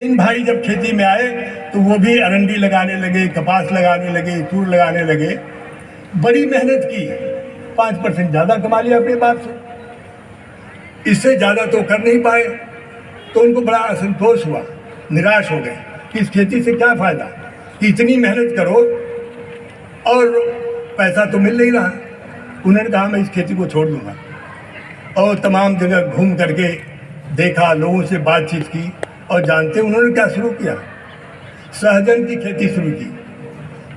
इन भाई जब खेती में आए तो वो भी अरंडी लगाने लगे, कपास लगाने लगे, तूर लगाने लगे। बड़ी मेहनत की, 5% ज़्यादा कमा लिया अपने बाप से। इससे ज़्यादा तो कर नहीं पाए, तो उनको बड़ा असंतोष हुआ, निराश हो गए कि इस खेती से क्या फ़ायदा कि इतनी मेहनत करो और पैसा तो मिल नहीं रहा। उन्होंने कहा मैं इस खेती को छोड़ दूँगा, और तमाम जगह घूम करके देखा, लोगों से बातचीत की, और जानते उन्होंने क्या शुरू किया? सहजन की खेती शुरू की।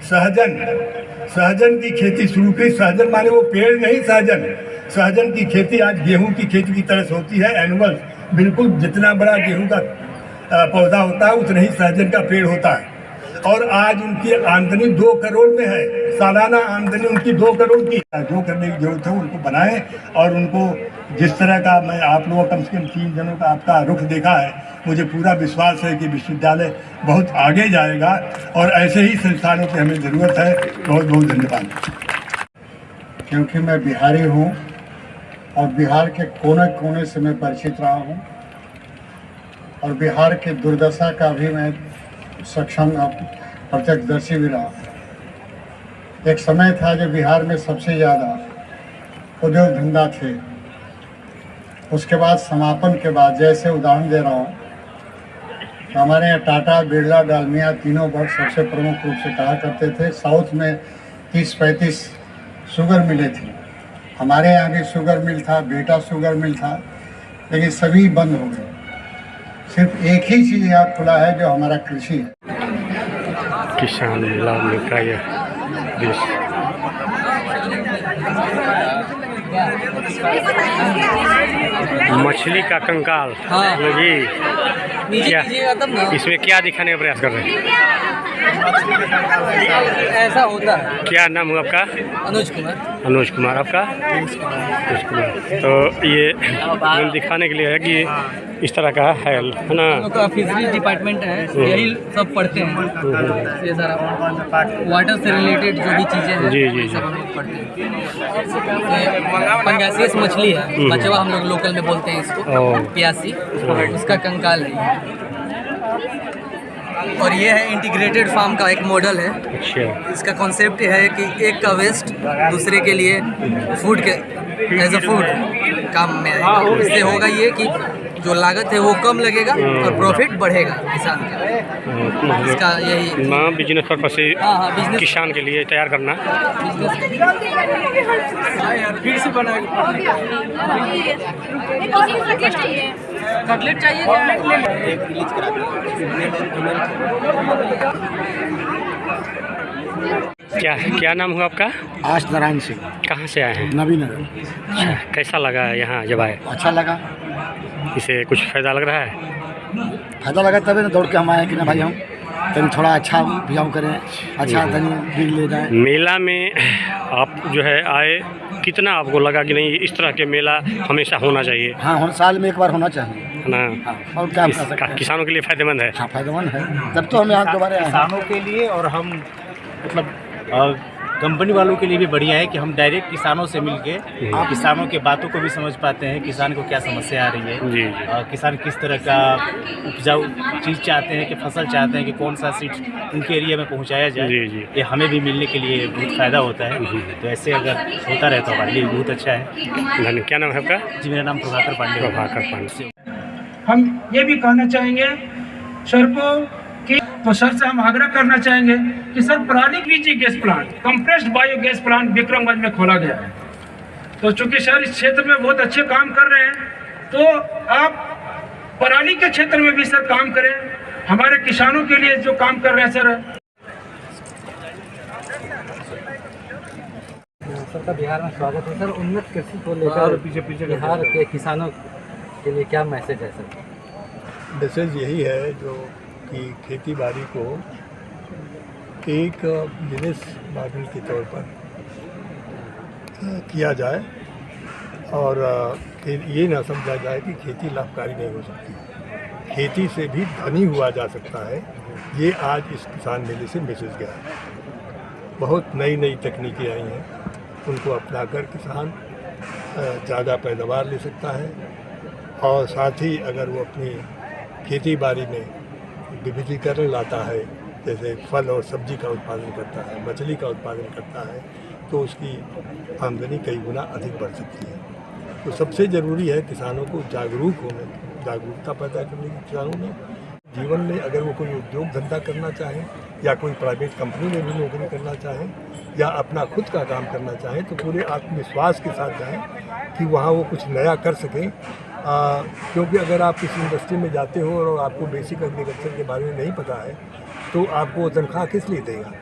सहजन की खेती शुरू की। सहजन माने वो पेड़ नहीं, सहजन की खेती आज गेहूं की खेती की तरह होती है, एनुअल, बिल्कुल जितना बड़ा गेहूं का पौधा होता है उतना ही सहजन का पेड़ होता है। और आज उनकी आमदनी 2 करोड़ में है, सालाना आमदनी उनकी 2 करोड़ की। जो करने की जरूरत है उनको बनाएं, और उनको जिस तरह का मैं आप लोगों कम से कम 3 जनों का आपका रुख देखा है, मुझे पूरा विश्वास है कि विश्वविद्यालय बहुत आगे जाएगा, और ऐसे ही संस्थानों की हमें ज़रूरत है। बहुत बहुत धन्यवाद। क्योंकि मैं बिहारी हूँ और बिहार के कोने कोने से मैं परिचित रहा हूँ, और बिहार की दुर्दशा का भी मैं सक्षम प्रत्यक्षदर्शी भी रहा। एक समय था जब बिहार में सबसे ज़्यादा उद्योग धंधा थे। उसके बाद समापन के बाद, जैसे उदाहरण दे रहा हूँ, तो हमारे यहाँ टाटा, बिरला, डालमिया तीनों वर्ग सबसे प्रमुख रूप से कहा करते थे। साउथ में 30-35 शुगर मिलें थी। हमारे यहाँ भी शुगर मिल था, बेटा शुगर मिल था, लेकिन सभी बंद हो गए। सिर्फ एक ही चीज़ यहाँ खुला है जो हमारा कृषि है। किसान लाभ में का यह देश मछली का कंकाल। हाँ। जी क्या इसमें क्या दिखाने का प्रयास कर रहे हैं? ऐसा होता है। क्या नाम हुआ आपका? अनुज कुमार। अनुज कुमार। आपका? अनुज कुमार। तो ये दिखाने के लिए है कि इस तरह का है ना? उनका फिशरीज डिपार्टमेंट है, यही सब पढ़ते हैं। ये सारा वाटर से रिलेटेड जो भी चीज़ें हैं, जी सब हम लोग पढ़ते हैं। पंगासियस मछली है, बचवा हम लोग लोकल में बोलते हैं इसको, प्यासी, उसका कंकाल है। और ये है इंटीग्रेटेड फार्म का एक मॉडल है। अच्छा। इसका कॉन्सेप्ट है कि एक का वेस्ट दूसरे के लिए फूड के एज अ फूड काम में आएगा। इससे होगा ये कि जो लागत है वो कम लगेगा और प्रॉफिट बढ़ेगा किसान का। इसका यही बिजनेस पर्पस से बिजनेस किसान के लिए तैयार करना। फिर से कटलेट चाहिए क्या क्या नाम हुआ आपका? आश नारायण सिंह। कहाँ से आए हैं? नवी नगर। अच्छा, कैसा लगा यहाँ जब आए? अच्छा लगा। इसे कुछ फ़ायदा लग रहा है? फायदा लगा तभी ना दौड़ के हम आए कि ना भाई हम तनी थोड़ा अच्छा व्यायाम करें, अच्छा तनी बीज ले जाएं। मेला में आप जो है आए, कितना आपको लगा कि नहीं इस तरह के मेला हमेशा होना चाहिए? हाँ, साल में एक बार होना चाहिए, है ना? हाँ, और क्या कर सकते हैं। किसानों के लिए फ़ायदेमंद है। हाँ, फायदेमंद है, तब तो हम यहाँ दोबारा आए हैं। किसानों के लिए, और हम मतलब कंपनी वालों के लिए भी बढ़िया है कि हम डायरेक्ट किसानों से मिलके किसानों के बातों को भी समझ पाते हैं, किसान को क्या समस्या आ रही है। जी। किसान किस तरह का उपजाऊ चीज़ चाहते हैं, कि फसल चाहते हैं, कि कौन सा सीड उनके एरिया में पहुंचाया जाए। जी। ये हमें भी मिलने के लिए बहुत फ़ायदा होता है। तो ऐसे अगर होता रहे तो हमारे लिए बहुत अच्छा है। क्या नाम है आपका? जी, मेरा नाम प्रभाकर पांडे। प्रभाकर पांडे। हम ये भी कहना चाहेंगे सर को कि, तो सर से हम आग्रह करना चाहेंगे कि सर पराली BG gas plant, compressed biogas plant Vikramganj में खोला गया है। तो चूंकि सर इस क्षेत्र में बहुत अच्छे काम कर रहे हैं, तो आप पराली के क्षेत्र में भी सर काम करें, हमारे किसानों के लिए जो काम कर रहे हैं सर। सबका बिहार में स्वागत है सर। उन्नत कृषि को लेकर बिहार के किसानों के लिए क्या मैसेज है सर? मैसेज यही है जो कि खेती बाड़ी को एक बिजनेस मॉडल के तौर पर किया जाए, और ये ना समझा जाए कि खेती लाभकारी नहीं हो सकती। खेती से भी धनी हुआ जा सकता है। ये आज इस किसान मेले से मैसेज गया है। बहुत नई नई तकनीकें आई हैं, उनको अपनाकर किसान ज़्यादा पैदावार ले सकता है, और साथ ही अगर वो अपनी खेती बाड़ी में विविधीकरण लाता है, जैसे फल और सब्जी का उत्पादन करता है, मछली का उत्पादन करता है, तो उसकी आमदनी कई गुना अधिक बढ़ सकती है। तो सबसे ज़रूरी है किसानों को जागरूकता पैदा करने की किसानों में जीवन में। अगर वो कोई उद्योग धंधा करना चाहे या कोई प्राइवेट कंपनी में भी नौकरी करना चाहे या अपना खुद का काम करना चाहें, तो पूरे आत्मविश्वास के साथ जाएं कि वहाँ वो कुछ नया कर सकें। क्योंकि अगर आप किसी इंडस्ट्री में जाते हो और आपको बेसिक एग्रीकल्चर के बारे में नहीं पता है तो आपको तनख्वाह किस लिए देगा।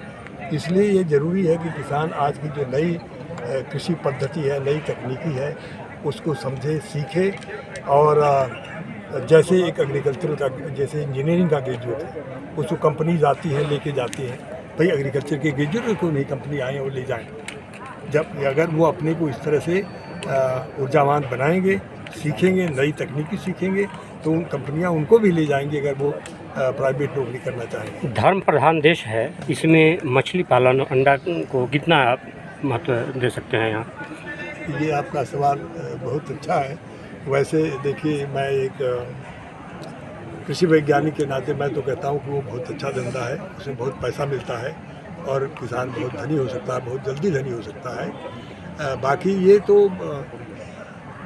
इसलिए ये ज़रूरी है कि किसान आज की जो नई कृषि पद्धति है, नई तकनीकी है, उसको समझे, सीखे। और जैसे एक एग्रीकल्चर का, जैसे इंजीनियरिंग का ग्रेजुएट है, उसको कंपनीज आती हैं, लेके जाती हैं, भाई एग्रीकल्चर के ग्रेजुएट को नहीं कंपनी आए और ले जाएँ। जब अगर वो अपने को इस तरह से ऊर्जावान बनाएंगे, सीखेंगे, नई तकनीकी सीखेंगे, तो उन कंपनियां उनको भी ले जाएंगी अगर वो प्राइवेट नौकरी करना चाहेंगे। धर्म प्रधान देश है, इसमें मछली पालन और अंडा को कितना आप महत्व दे सकते हैं यहाँ? ये आपका सवाल बहुत अच्छा है। वैसे देखिए, मैं एक कृषि वैज्ञानिक के नाते मैं तो कहता हूँ कि वो बहुत अच्छा धंधा है, उसमें बहुत पैसा मिलता है और किसान बहुत धनी हो सकता है, बहुत जल्दी धनी हो सकता है। बाकी ये तो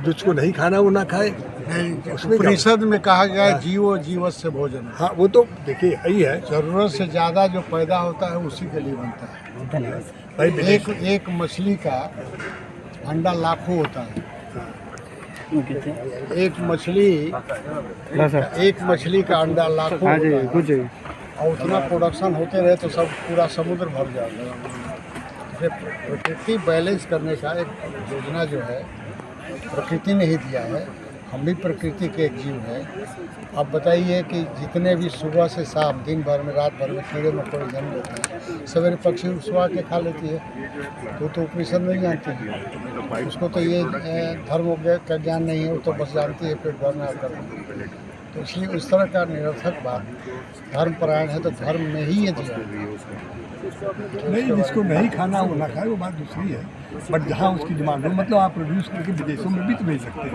जिसको नहीं खाना वो ना खाए। उसमें उपनिषद में कहा गया है जीवो जीवत से भोजन। हाँ, वो तो देखिए यही है, जरूरत से ज़्यादा जो पैदा होता है उसी के लिए बनता है। भाई एक मछली का अंडा लाखों होता है। एक मछली का अंडा लाखों होता है और उतना प्रोडक्शन होते रहे तो सब पूरा समुद्र भर जाएगा। प्रकृति बैलेंस करने का एक योजना जो है प्रकृति ने ही दिया है। हम भी प्रकृति के एक जीव हैं। अब बताइए कि जितने भी सुबह से शाम, दिन भर में, रात भर में कीड़े मकोड़े जन्म लेते हैं, सवेरे पक्षी उड़वा के खा लेती है, तो उपनिषद नहीं जानती है। उसको तो ये धर्म का ज्ञान नहीं है, वो तो बस जानती है पेट भरना करना। तो इसलिए उस तरह का निरर्थक बात, धर्म परायण है तो धर्म में ही ये दिया नहीं, जिसको नहीं खाना वो ना खाए, वो बात दूसरी है। बट जहाँ उसकी डिमांड हो, मतलब आप प्रोड्यूस करके विदेशों में भी तो भेज सकते हैं।